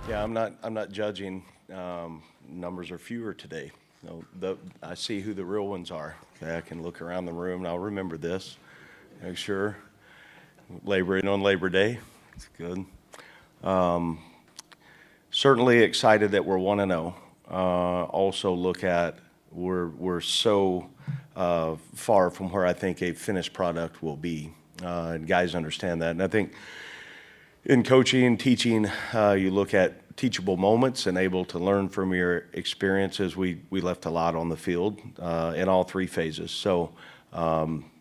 Yeah, I'm not judging. Numbers are fewer today. I see who the real ones are. Okay, I can look around the room and I'll remember this. Make sure. Laboring on Labor Day. It's good. Certainly excited that we're 1-0. Also look at we're so far from where I think a finished product will be. And guys understand that. And I think in coaching and teaching, you look at teachable moments and able to learn from your experiences. We left a lot on the field in all three phases. So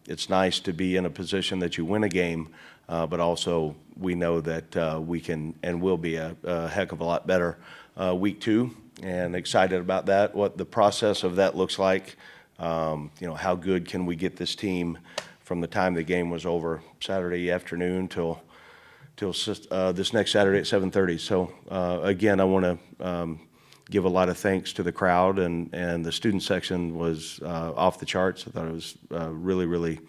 it's nice to be in a position that you win a game, but also we know that we can and will be a heck of a lot better week two, and excited about that, what the process of that looks like. How good can we get this team from the time the game was over Saturday afternoon till this next Saturday at 7:30. So again, I want to give a lot of thanks to the crowd, and the student section was off the charts. I thought it was really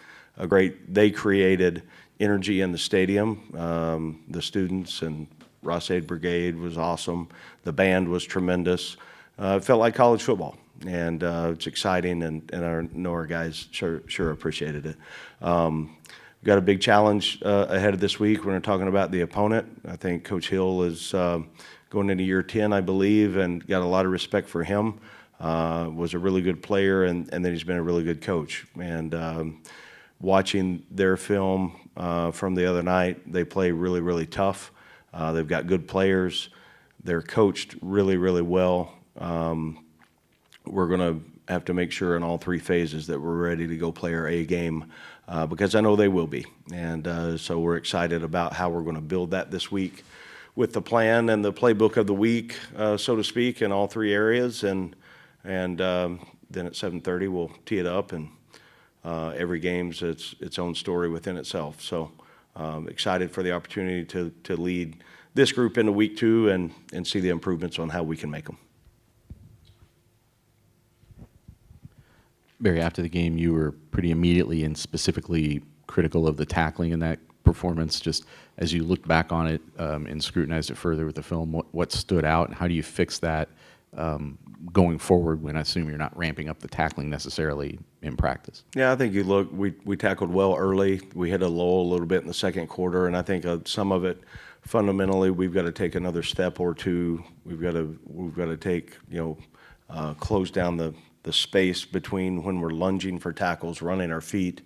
great. They created energy in the stadium. The students and Ross-Ade Brigade was awesome. The band was tremendous. It felt like college football, and it's exciting, and I know our guys sure appreciated it. We've got a big challenge ahead of this week. We're talking about the opponent. I think Coach Hill is going into year 10, I believe, and got a lot of respect for him. Was a really good player, and then he's been a really good coach. And watching their film from the other night, they play really tough. They've got good players. They're coached really well. We're going to have to make sure in all three phases that we're ready to go play our A game, because I know they will be. And so we're excited about how we're going to build that this week with the plan and the playbook of the week, so to speak, in all three areas. And then at 7:30 we'll tee it up, and every game's its own story within itself. So excited for the opportunity to lead this group into week two and see the improvements on how we can make them. Barry, after the game, you were pretty immediately and specifically critical of the tackling in that performance. Just as you looked back on it and scrutinized it further with the film, what stood out, and how do you fix that going forward when I assume you're not ramping up the tackling necessarily in practice? Yeah, I think you look, we tackled well early. We hit a lull a little bit in the second quarter, and I think some of it, fundamentally, we've got to take another step or two. We've got to take, close down the space between when we're lunging for tackles, running our feet.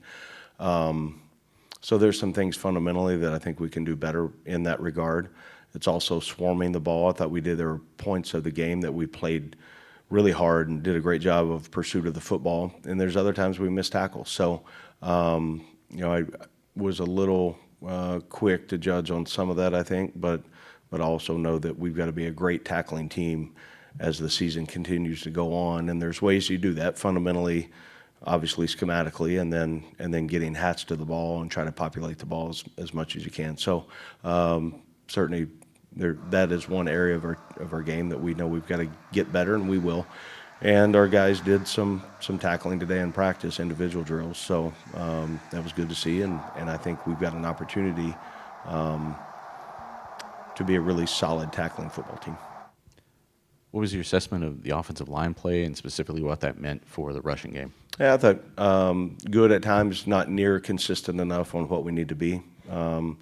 So there's some things fundamentally that I think we can do better in that regard. It's also swarming the ball. I thought there were points of the game that we played really hard and did a great job of pursuit of the football. And there's other times we missed tackles. So, I was a little quick to judge on some of that, I think, but also know that we've got to be a great tackling team as the season continues to go on. And there's ways you do that fundamentally, obviously schematically, and then getting hats to the ball and trying to populate the ball as much as you can. So certainly that is one area of our game that we know we've got to get better, and we will. And our guys did some tackling today in practice, individual drills. So that was good to see, and I think we've got an opportunity to be a really solid tackling football team. What was your assessment of the offensive line play, and specifically what that meant for the rushing game? Yeah, I thought good at times, not near consistent enough on what we need to be. And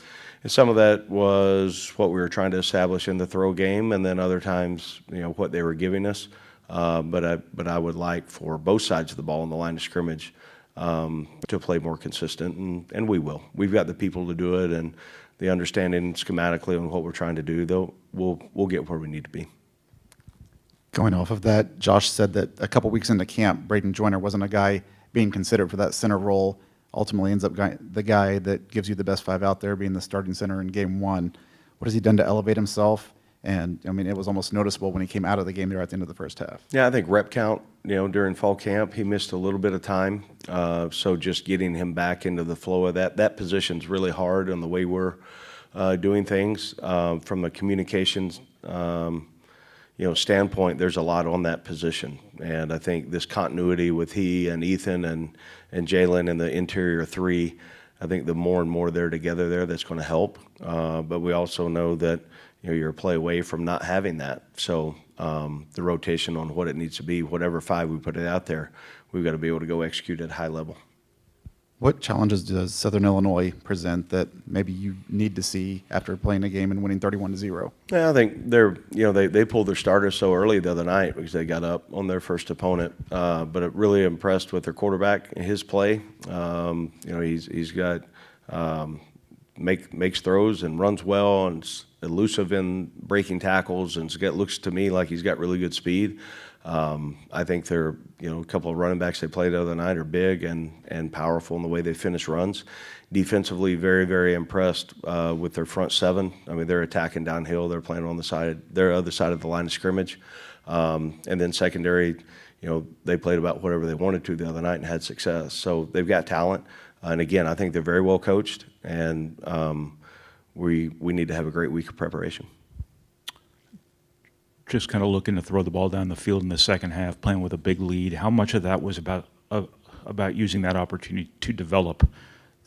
some of that was what we were trying to establish in the throw game, and then other times, what they were giving us. But I would like for both sides of the ball in the line of scrimmage to play more consistent, and we will. We've got the people to do it, and the understanding schematically on what we're trying to do, though, we'll get where we need to be. Going off of that, Josh said that a couple weeks into camp, Braden Joyner wasn't a guy being considered for that center role. Ultimately ends up the guy that gives you the best five out there being the starting center in game one. What has he done to elevate himself? And, it was almost noticeable when he came out of the game there at the end of the first half. Yeah, I think rep count, during fall camp, he missed a little bit of time. So just getting him back into the flow of that position's really hard on the way we're doing things. From a communications standpoint, there's a lot on that position. And I think this continuity with he and Ethan and Jalen in the interior three, I think the more and more they're together there, that's going to help. But we also know that, you're a play away from not having that. So the rotation on what it needs to be, whatever 5 we put it out there, we've got to be able to go execute at a high level. What challenges does Southern Illinois present that maybe you need to see after playing a game and winning 31-0? Yeah, I think they pulled their starters so early the other night because they got up on their first opponent. But it really impressed with their quarterback and his play. He's got makes throws and runs well and is elusive in breaking tackles and looks to me like he's got really good speed. I think they're, a couple of running backs they played the other night are big and powerful in the way they finish runs. Defensively, very, very impressed with their front 7. I mean, they're attacking downhill. They're playing on their other side of the line of scrimmage. And then secondary, they played about whatever they wanted to the other night and had success. So they've got talent. And again, I think they're very well coached, and we need to have a great week of preparation. Just kind of looking to throw the ball down the field in the second half, playing with a big lead. How much of that was about using that opportunity to develop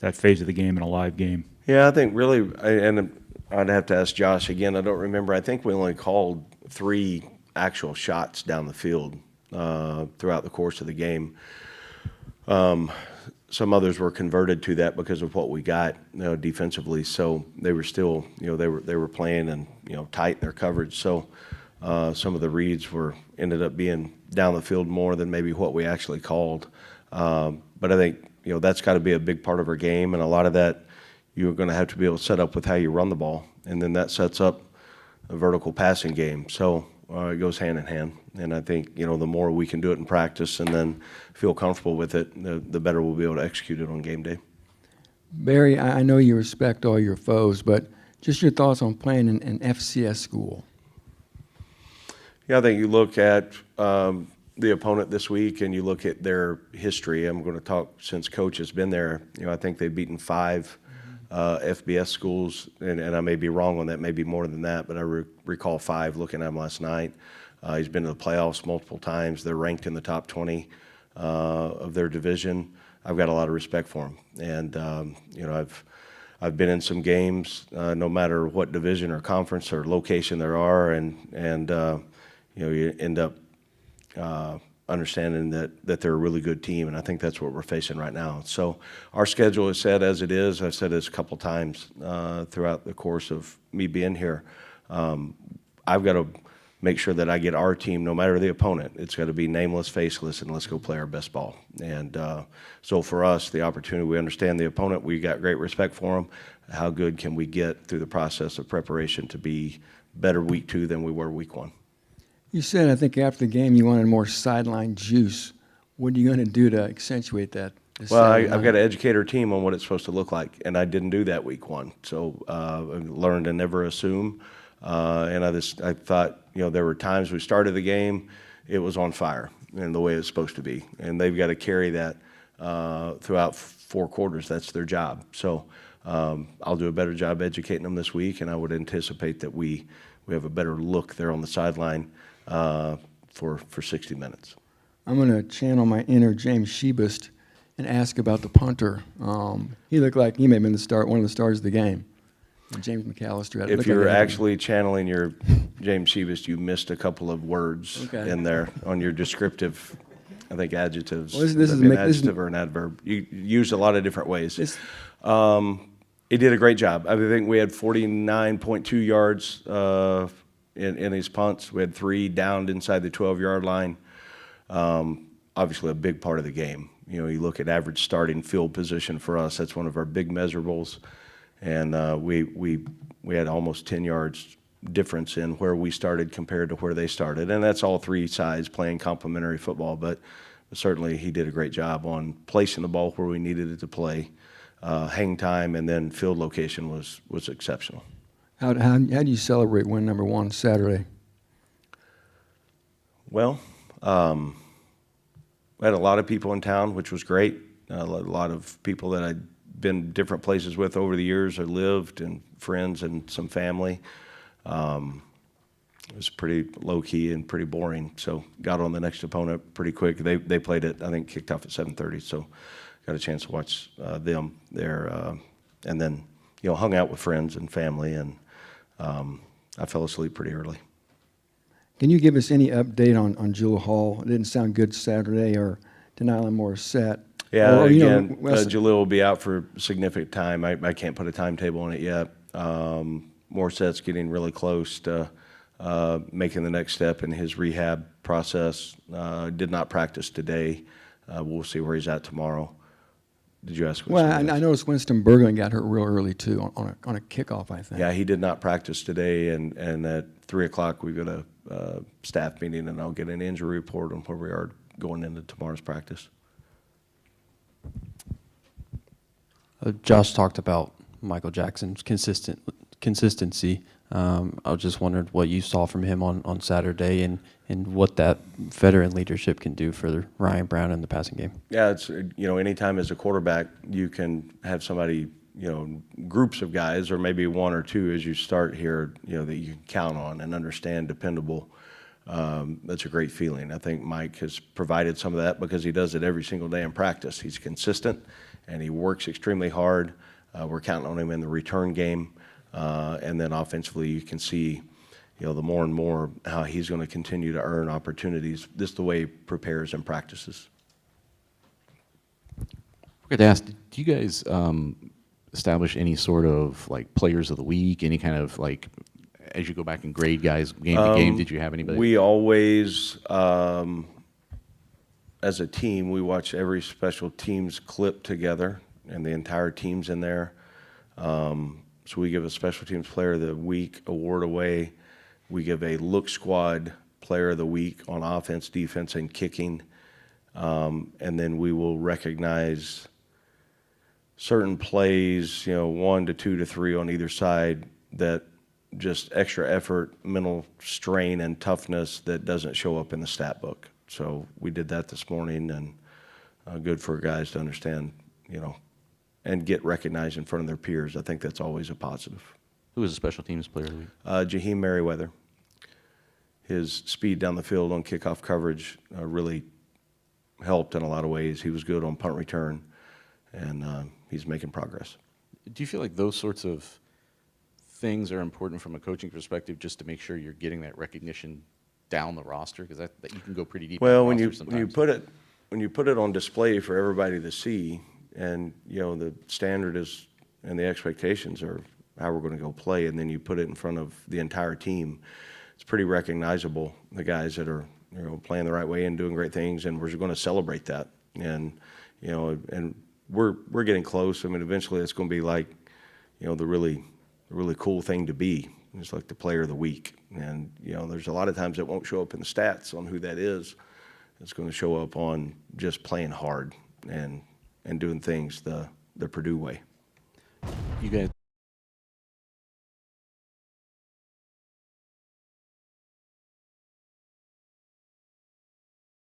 that phase of the game in a live game? Yeah, I think really, and I'd have to ask Josh again. I don't remember. I think we only called 3 actual shots down the field throughout the course of the game. Some others were converted to that because of what we got defensively. So they were still, they were playing and tight in their coverage. So some of the reads ended up being down the field more than maybe what we actually called. But I think that's got to be a big part of our game, and a lot of that you're going to have to be able to set up with how you run the ball, and then that sets up a vertical passing game. So it goes hand in hand, and I think the more we can do it in practice and then feel comfortable with it, the better we'll be able to execute it on game day. Barry, I know you respect all your foes, but just your thoughts on playing in an FCS school. Yeah, I think you look at the opponent this week and you look at their history. I'm going to talk since Coach has been there. I think they've beaten 5 FBS schools, and I may be wrong on that, maybe more than that, but I recall 5 looking at him last night. He's been to the playoffs multiple times. They're ranked in the top 20 of their division. I've got a lot of respect for him, and I've been in some games, no matter what division or conference or location there are, and you end up understanding that they're a really good team, and I think that's what we're facing right now. So our schedule is set as it is. I've said this a couple times throughout the course of me being here. I've got to make sure that I get our team, no matter the opponent. It's got to be nameless, faceless, and let's go play our best ball. And so for us, the opportunity, we understand the opponent. We got great respect for them. How good can we get through the process of preparation to be better week 2 than we were week 1? You said, I think, after the game you wanted more sideline juice. What are you going to do to accentuate that? Well, I've got to educate our team on what it's supposed to look like, and I didn't do that week 1. So I learned to never assume, and I thought, there were times we started the game, it was on fire and the way it's supposed to be, and they've got to carry that throughout 4 quarters. That's their job. So I'll do a better job educating them this week, and I would anticipate that we have a better look there on the sideline for 60 minutes. I'm going to channel my inner James Shebust and ask about the punter. He looked like he may have been one of the stars of the game. James McAllister. If you're actually channeling your James Shebust, you missed a couple of words in there on your descriptive, I think, adjectives. Well, this is an adjective or an adverb. You use a lot of different ways. He did a great job. I think we had 49.2 yards in his punts. We had 3 downed inside the 12-yard line. Obviously, a big part of the game. You look at average starting field position for us. That's one of our big measurables. And we had almost 10 yards difference in where we started compared to where they started. And that's all 3 sides playing complementary football. But certainly he did a great job on placing the ball where we needed it to play. Hang time and then field location was exceptional. How do you celebrate win number 1 Saturday? Well, we had a lot of people in town, which was great. A lot of people that I'd been different places with over the years, or lived, and friends and some family. It was pretty low-key and pretty boring, so got on the next opponent pretty quick. They played it, I think, kicked off at 7:30, so got a chance to watch them there, and then hung out with friends and family, and I fell asleep pretty early. Can you give us any update on Jewel Hall? It didn't sound good Saturday, or Denali Morissette. Yeah, Or, you know, again, Jalil will be out for significant time. I can't put a timetable on it yet. Morissette's getting really close to making the next step in his rehab process. Did not practice today. We'll see where he's at tomorrow. Did you ask? Well, I noticed Winston Berglund got hurt real early too on a kickoff, I think. Yeah, he did not practice today, and at 3 o'clock we've got a staff meeting, and I'll get an injury report on where we are going into tomorrow's practice. Josh talked about Michael Jackson's consistency. I was just wondering what you saw from him on Saturday, and what that veteran leadership can do for Ryan Brown in the passing game. Yeah, it's, anytime as a quarterback you can have somebody, groups of guys, or maybe one or two as you start here, that you can count on and understand, dependable. That's a great feeling. I think Mike has provided some of that because he does it every single day in practice. He's consistent and he works extremely hard. We're counting on him in the return game. And then offensively, you can see, the more and more how he's going to continue to earn opportunities. This is the way he prepares and practices. I forgot to ask, do you guys establish any sort of like players of the week, any kind of like, as you go back and grade guys game to game, did you have anybody? We always, as a team, we watch every special teams clip together, and the entire team's in there. So we give a special teams player of the week award away. We give a look squad player of the week on offense, defense, and kicking. And then we will recognize certain plays, 1 to 2 to 3 on either side, that just extra effort, mental strain, and toughness that doesn't show up in the stat book. So we did that this morning, and good for guys to understand, and get recognized in front of their peers. I think that's always a positive. Who was a special teams player of the week? Jaheim Merriweather. His speed down the field on kickoff coverage really helped in a lot of ways. He was good on punt return, and he's making progress. Do you feel like those sorts of things are important from a coaching perspective, just to make sure you're getting that recognition down the roster? Because that you can go pretty deep. Well, on the when roster you put it on display for everybody to see, and the standard is and the expectations are how we're going to go play, and then you put it in front of the entire team, it's pretty recognizable, the guys that are playing the right way and doing great things, and we're going to celebrate that. And and we're getting close. I mean, eventually it's going to be like the really cool thing to be. It's like the player of the week, and there's a lot of times it won't show up in the stats on who that is. It's going to show up on just playing hard and doing things the Purdue way. You guys